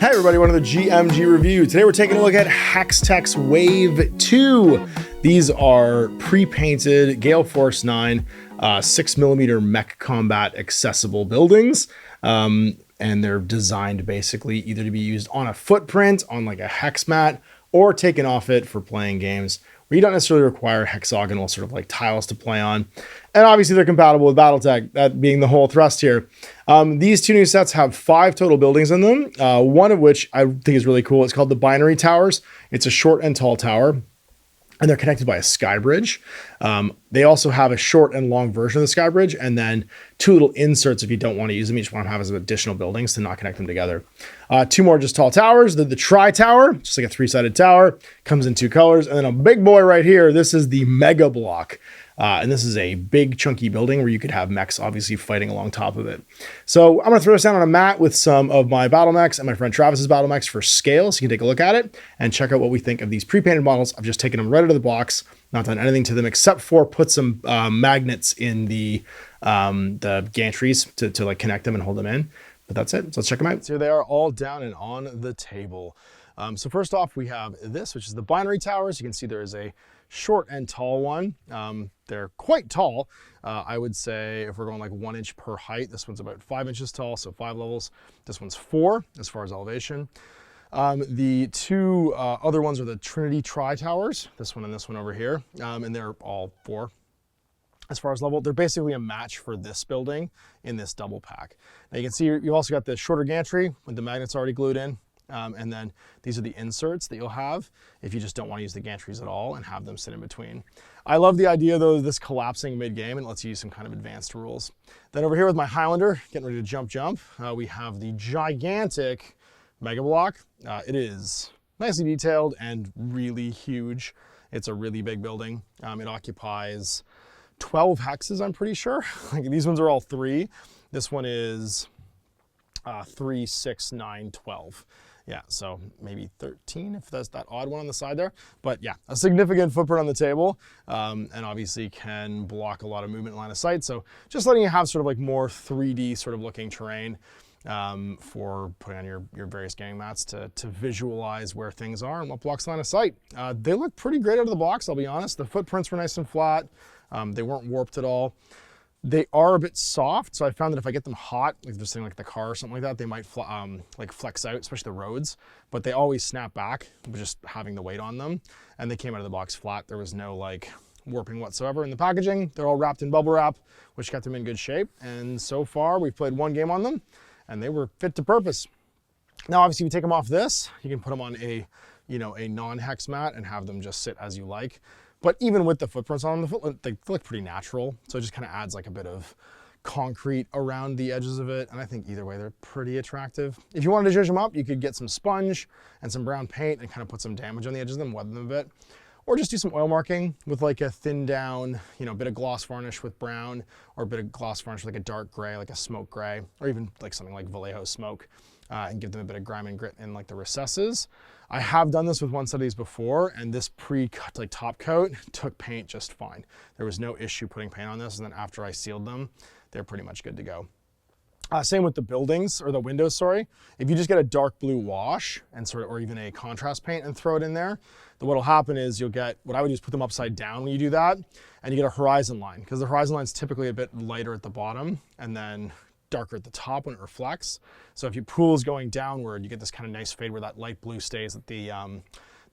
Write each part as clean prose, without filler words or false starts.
Hey everybody, one of the GMG review. Today we're taking a look at Hextech's Wave 2. These are pre-painted Gale Force 9 6mm mech combat accessible buildings. And they're designed basically either to be used on a footprint, on like a hex mat, or taken off it for playing games where you don't necessarily require hexagonal sort of like tiles to play on. And obviously they're compatible with Battletech, that being the whole thrust here. These two new sets have 5 total buildings in them, one of which I think is really cool. It's called the Binary Towers. It's a short and tall tower, and they're connected by a sky bridge. They also have a short and long version of the sky bridge, and then 2 little inserts if you don't want to use them. You just want to have as additional buildings to not connect them together. 2 more just tall towers. The tri-tower, just like a 3-sided tower, comes in 2 colors. And then a big boy right here. This is the Mega Block. And this is a big chunky building where you could have mechs obviously fighting along top of it. So I'm going to throw this down on a mat with some of my battle mechs and my friend Travis's battle mechs for scale, so you can take a look at it and check out what we think of these pre-painted models. I've just taken them right out of the box, not done anything to them except for put some magnets in the gantries to like connect them and hold them in. But that's it. So let's check them out. So they are all down and on the table. So first off, we have this, which is the Binary Towers. You can see there is a short and tall one. They're quite tall. I would say if we're going like 1 inch per height, this one's about 5 inches tall, so 5 levels. This one's 4 as far as elevation. The 2 other ones are the Trinity Tri-Towers, this one and this one over here, and they're all 4 as far as level. They're basically a match for this building in this double pack. Now you can see you've also got the shorter gantry with the magnets already glued in. And then these are the inserts that you'll have if you just don't want to use the gantries at all and have them sit in between. I love the idea though of this collapsing mid-game, and lets you use some kind of advanced rules. Then over here with my Highlander, getting ready to jump, we have the gigantic Mega Block. It is nicely detailed and really huge. It's a really big building. It occupies 12 hexes, I'm pretty sure. Like these ones are all 3. This one is 3, 6, 9, 12. Yeah, so maybe 13 if there's that odd one on the side there. But yeah, a significant footprint on the table, and obviously can block a lot of movement in line of sight. So just letting you have sort of like more 3D sort of looking terrain for putting on your various gaming mats to visualize where things are and what blocks line of sight. They look pretty great out of the box, I'll be honest. The footprints were nice and flat. They weren't warped at all. They are a bit soft, so I found that if I get them hot, like just saying like the car or something like that, they might like flex out, especially the roads, but they always snap back with just having the weight on them. And they came out of the box flat. There was no like warping whatsoever in the packaging. They're all wrapped in bubble wrap, which kept them in good shape. And so far we've played 1 game on them and they were fit to purpose. Now, obviously, if you take them off this, you can put them on a non-hex mat and have them just sit as you like. But even with the footprints on them, they look pretty natural. So it just kind of adds like a bit of concrete around the edges of it. And I think either way, they're pretty attractive. If you wanted to zhuzh them up, you could get some sponge and some brown paint and kind of put some damage on the edges of them, weather them a bit. Or just do some oil marking with like a thin down, bit of gloss varnish with brown, or a bit of gloss varnish with like a dark gray, like a smoke gray, or even like something like Vallejo smoke. And give them a bit of grime and grit in like the recesses. I have done this with one set of these before, and this pre-cut like top coat took paint just fine. There was no issue putting paint on this, and then after I sealed them, they're pretty much good to go. Same with the buildings, or the windows, sorry. If you just get a dark blue wash and or even a contrast paint and throw it in there, then what'll happen is you'll get, what I would do is put them upside down when you do that, and you get a horizon line, because the horizon line is typically a bit lighter at the bottom, and then darker at the top when it reflects. So if your pool is going downward, you get this kind of nice fade where that light blue stays at the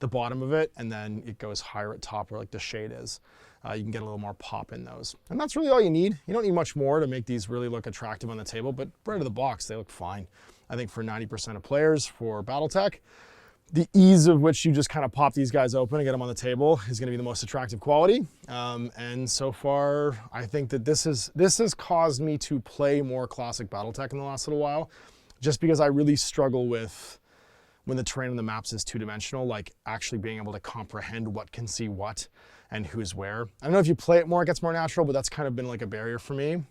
bottom of it, and then it goes higher at top where like the shade is. You can get a little more pop in those. And that's really all you need. You don't need much more to make these really look attractive on the table, but right out of the box, they look fine. I think for 90% of players for Battletech, the ease of which you just kind of pop these guys open and get them on the table is going to be the most attractive quality. And so far, I think that this has caused me to play more classic Battletech in the last little while, just because I really struggle with when the terrain on the maps is 2-dimensional, like actually being able to comprehend what can see what and who's where. I don't know if you play it more, it gets more natural, but that's kind of been like a barrier for me.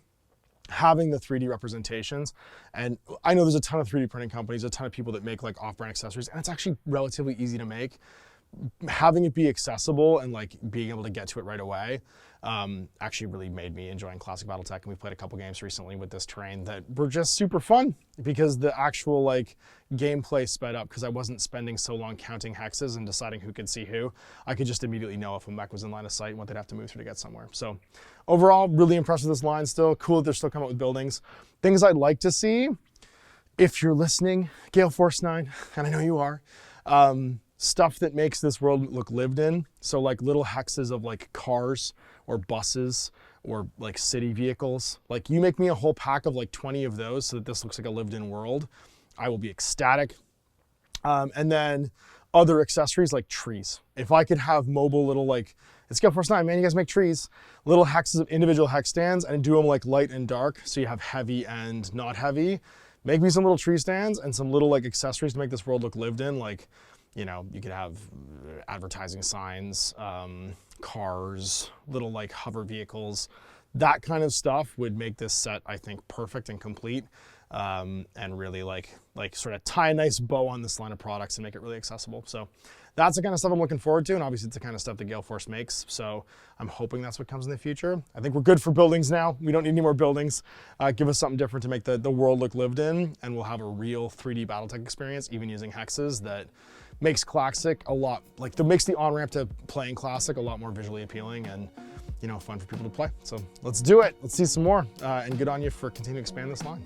Having the 3D representations, and I know there's a ton of 3D printing companies, a ton of people that make like off-brand accessories, and it's actually relatively easy to make, having it be accessible and like being able to get to it right away actually really made me enjoying classic Battletech. And we played a couple games recently with this terrain that were just super fun because the actual like gameplay sped up because I wasn't spending so long counting hexes and deciding who could see who. I could just immediately know if a mech was in line of sight and what they'd have to move through to get somewhere. So overall, really impressed with this line still. Cool that they're still coming up with buildings. Things I'd like to see, if you're listening, Gale Force 9, and I know you are, stuff that makes this world look lived in. So like little hexes of like cars or buses or like city vehicles. Like you make me a whole pack of like 20 of those so that this looks like a lived in world. I will be ecstatic. And then other accessories like trees. If I could have mobile little like, it's Gale Force 9, man, you guys make trees. Little hexes of individual hex stands and do them like light and dark. So you have heavy and not heavy. Make me some little tree stands and some little like accessories to make this world look lived in. Like, you know, you could have advertising signs, cars, little like hover vehicles. That kind of stuff would make this set, I think, perfect and complete, and really like sort of tie a nice bow on this line of products and make it really accessible. So that's the kind of stuff I'm looking forward to, and obviously it's the kind of stuff that Gale Force makes, so I'm hoping that's what comes in the future. I think we're good for buildings now. We don't need any more buildings. Give us something different to make the world look lived in, and we'll have a real 3D Battletech experience, even using hexes, that makes Classic a lot, like that makes the on-ramp to playing Classic a lot more visually appealing and, you know, fun for people to play. So let's do it. Let's see some more, and good on you for continuing to expand this line.